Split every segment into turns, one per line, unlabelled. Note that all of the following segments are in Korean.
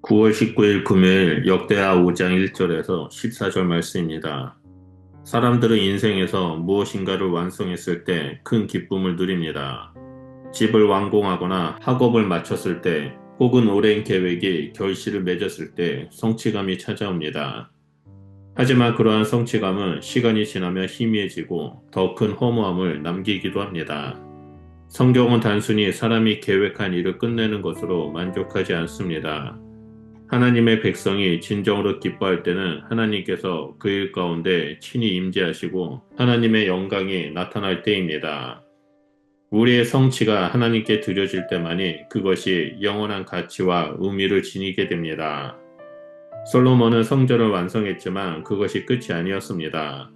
9월 19일 금요일 역대하 5장 1절에서 14절 말씀입니다. 사람들은 인생에서 무엇인가를 완성했을 때 큰 기쁨을 누립니다. 집을 완공하거나 학업을 마쳤을 때 혹은 오랜 계획이 결실을 맺었을 때 성취감이 찾아옵니다. 하지만 그러한 성취감은 시간이 지나면 희미해지고 더 큰 허무함을 남기기도 합니다. 성경은 단순히 사람이 계획한 일을 끝내는 것으로 만족하지 않습니다. 하나님의 백성이 진정으로 기뻐할 때는 하나님께서 그 일 가운데 친히 임재하시고 하나님의 영광이 나타날 때입니다. 우리의 성취가 하나님께 드려질 때만이 그것이 영원한 가치와 의미를 지니게 됩니다. 솔로몬은 성전을 완성했지만 그것이 끝이 아니었습니다.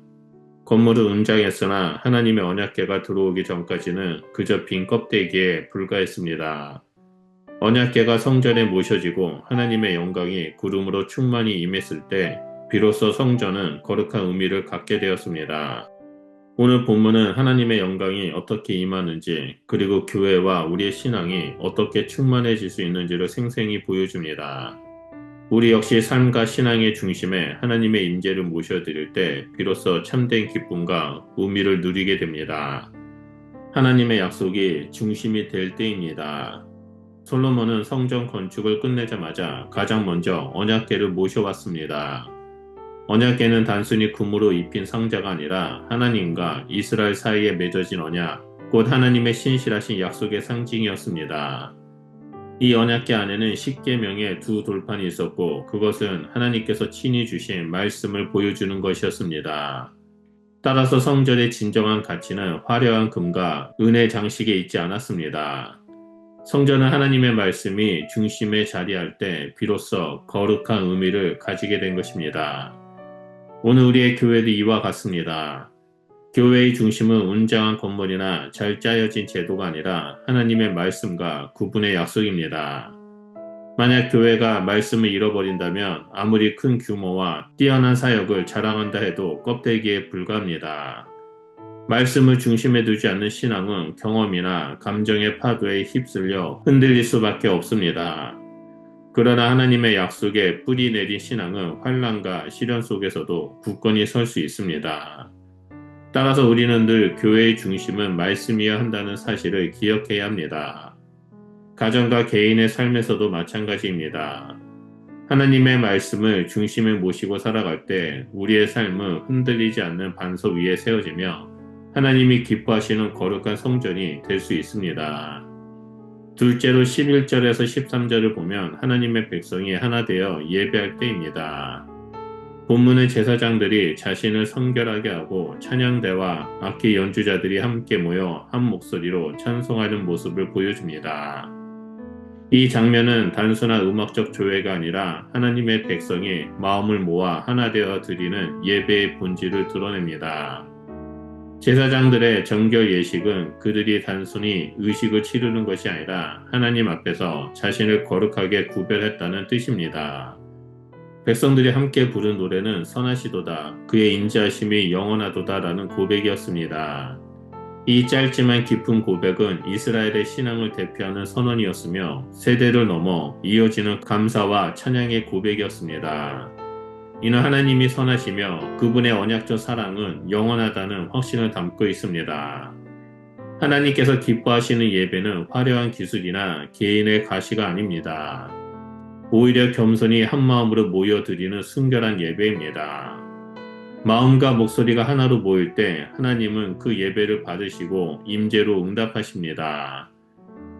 건물은 웅장했으나 하나님의 언약궤가 들어오기 전까지는 그저 빈 껍데기에 불과했습니다. 언약궤가 성전에 모셔지고 하나님의 영광이 구름으로 충만히 임했을 때 비로소 성전은 거룩한 의미를 갖게 되었습니다. 오늘 본문은 하나님의 영광이 어떻게 임하는지 그리고 교회와 우리의 신앙이 어떻게 충만해질 수 있는지를 생생히 보여줍니다. 우리 역시 삶과 신앙의 중심에 하나님의 임재를 모셔드릴 때 비로소 참된 기쁨과 의미를 누리게 됩니다. 하나님의 약속이 중심이 될 때입니다. 솔로몬은 성전 건축을 끝내자마자 가장 먼저 언약궤를 모셔왔습니다. 언약궤는 단순히 금으로 입힌 상자가 아니라 하나님과 이스라엘 사이에 맺어진 언약, 곧 하나님의 신실하신 약속의 상징이었습니다. 이 언약궤 안에는 십계명의 두 돌판이 있었고 그것은 하나님께서 친히 주신 말씀을 보여주는 것이었습니다. 따라서 성전의 진정한 가치는 화려한 금과 은의 장식에 있지 않았습니다. 성전은 하나님의 말씀이 중심에 자리할 때 비로소 거룩한 의미를 가지게 된 것입니다. 오늘 우리의 교회도 이와 같습니다. 교회의 중심은 웅장한 건물이나 잘 짜여진 제도가 아니라 하나님의 말씀과 그분의 약속입니다. 만약 교회가 말씀을 잃어버린다면 아무리 큰 규모와 뛰어난 사역을 자랑한다 해도 껍데기에 불과합니다. 말씀을 중심에 두지 않는 신앙은 경험이나 감정의 파도에 휩쓸려 흔들릴 수밖에 없습니다. 그러나 하나님의 약속에 뿌리 내린 신앙은 환난과 시련 속에서도 굳건히 설 수 있습니다. 따라서 우리는 늘 교회의 중심은 말씀이어야 한다는 사실을 기억해야 합니다. 가정과 개인의 삶에서도 마찬가지입니다. 하나님의 말씀을 중심에 모시고 살아갈 때 우리의 삶은 흔들리지 않는 반석 위에 세워지며 하나님이 기뻐하시는 거룩한 성전이 될 수 있습니다. 둘째로 11절에서 13절을 보면 하나님의 백성이 하나 되어 예배할 때입니다. 본문의 제사장들이 자신을 성결하게 하고 찬양대와 악기 연주자들이 함께 모여 한 목소리로 찬송하는 모습을 보여줍니다. 이 장면은 단순한 음악적 조회가 아니라 하나님의 백성이 마음을 모아 하나 되어 드리는 예배의 본질을 드러냅니다. 제사장들의 정결 예식은 그들이 단순히 의식을 치르는 것이 아니라 하나님 앞에서 자신을 거룩하게 구별했다는 뜻입니다. 백성들이 함께 부른 노래는 선하시도다, 그의 인자하심이 영원하도다 라는 고백이었습니다. 이 짧지만 깊은 고백은 이스라엘의 신앙을 대표하는 선언이었으며 세대를 넘어 이어지는 감사와 찬양의 고백이었습니다. 이는 하나님이 선하시며 그분의 언약적 사랑은 영원하다는 확신을 담고 있습니다. 하나님께서 기뻐하시는 예배는 화려한 기술이나 개인의 가시가 아닙니다. 오히려 겸손히 한마음으로 모여드리는 순결한 예배입니다. 마음과 목소리가 하나로 모일 때 하나님은 그 예배를 받으시고 임재로 응답하십니다.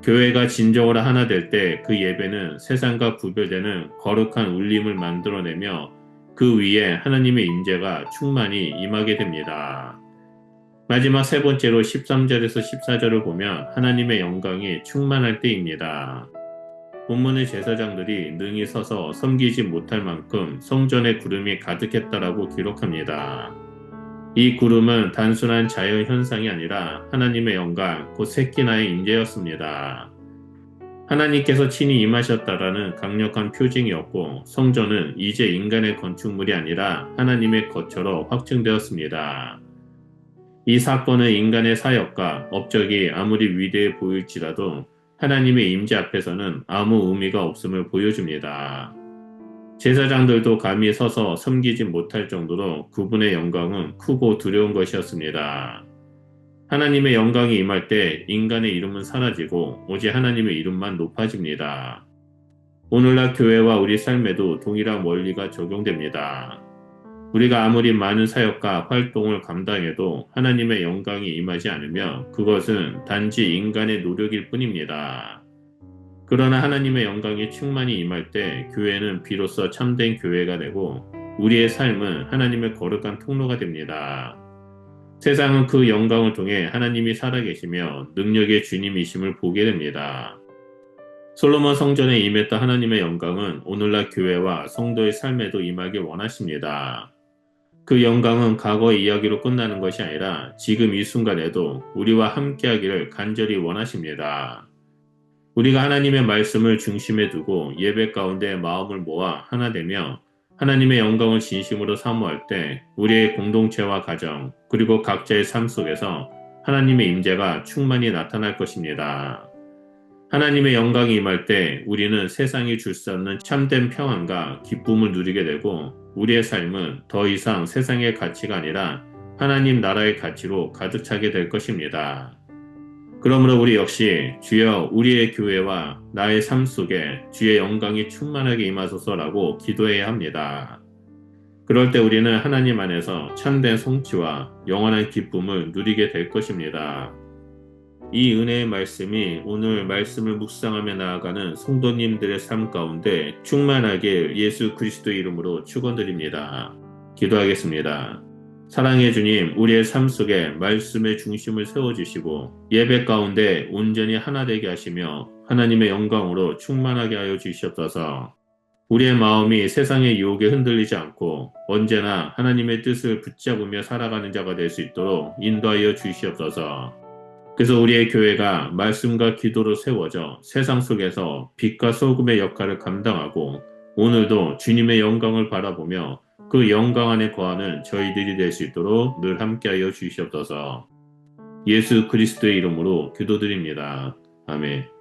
교회가 진정으로 하나 될 때 그 예배는 세상과 구별되는 거룩한 울림을 만들어내며 그 위에 하나님의 임재가 충만히 임하게 됩니다. 마지막 세 번째로 13절에서 14절을 보면 하나님의 영광이 충만할 때입니다. 본문의 제사장들이 능히 서서 섬기지 못할 만큼 성전에 구름이 가득했다라고 기록합니다. 이 구름은 단순한 자연 현상이 아니라 하나님의 영광, 곧 세키나의 임재였습니다. 하나님께서 친히 임하셨다라는 강력한 표징이었고 성전은 이제 인간의 건축물이 아니라 하나님의 것처럼 확증되었습니다. 이 사건은 인간의 사역과 업적이 아무리 위대해 보일지라도 하나님의 임재 앞에서는 아무 의미가 없음을 보여줍니다. 제사장들도 감히 서서 섬기지 못할 정도로 그분의 영광은 크고 두려운 것이었습니다. 하나님의 영광이 임할 때 인간의 이름은 사라지고 오직 하나님의 이름만 높아집니다. 오늘날 교회와 우리 삶에도 동일한 원리가 적용됩니다. 우리가 아무리 많은 사역과 활동을 감당해도 하나님의 영광이 임하지 않으면 그것은 단지 인간의 노력일 뿐입니다. 그러나 하나님의 영광이 충만히 임할 때 교회는 비로소 참된 교회가 되고 우리의 삶은 하나님의 거룩한 통로가 됩니다. 세상은 그 영광을 통해 하나님이 살아계시며 능력의 주님이심을 보게 됩니다. 솔로몬 성전에 임했던 하나님의 영광은 오늘날 교회와 성도의 삶에도 임하길 원하십니다. 그 영광은 과거의 이야기로 끝나는 것이 아니라 지금 이 순간에도 우리와 함께하기를 간절히 원하십니다. 우리가 하나님의 말씀을 중심에 두고 예배 가운데 마음을 모아 하나 되며 하나님의 영광을 진심으로 사모할 때 우리의 공동체와 가정 그리고 각자의 삶 속에서 하나님의 임재가 충만히 나타날 것입니다. 하나님의 영광이 임할 때 우리는 세상이 줄 수 없는 참된 평안과 기쁨을 누리게 되고 우리의 삶은 더 이상 세상의 가치가 아니라 하나님 나라의 가치로 가득 차게 될 것입니다. 그러므로 우리 역시 주여 우리의 교회와 나의 삶 속에 주의 영광이 충만하게 임하소서라고 기도해야 합니다. 그럴 때 우리는 하나님 안에서 참된 성취와 영원한 기쁨을 누리게 될 것입니다. 이 은혜의 말씀이 오늘 말씀을 묵상하며 나아가는 성도님들의 삶 가운데 충만하게 예수 그리스도의 이름으로 축원드립니다. 기도하겠습니다. 사랑의 주님, 우리의 삶 속에 말씀의 중심을 세워주시고 예배 가운데 온전히 하나 되게 하시며 하나님의 영광으로 충만하게 하여 주시옵소서. 우리의 마음이 세상의 유혹에 흔들리지 않고 언제나 하나님의 뜻을 붙잡으며 살아가는 자가 될 수 있도록 인도하여 주시옵소서. 그래서 우리의 교회가 말씀과 기도로 세워져 세상 속에서 빛과 소금의 역할을 감당하고 오늘도 주님의 영광을 바라보며 그 영광 안에 거하는 저희들이 될 수 있도록 늘 함께하여 주시옵소서. 예수 그리스도의 이름으로 기도드립니다. 아멘.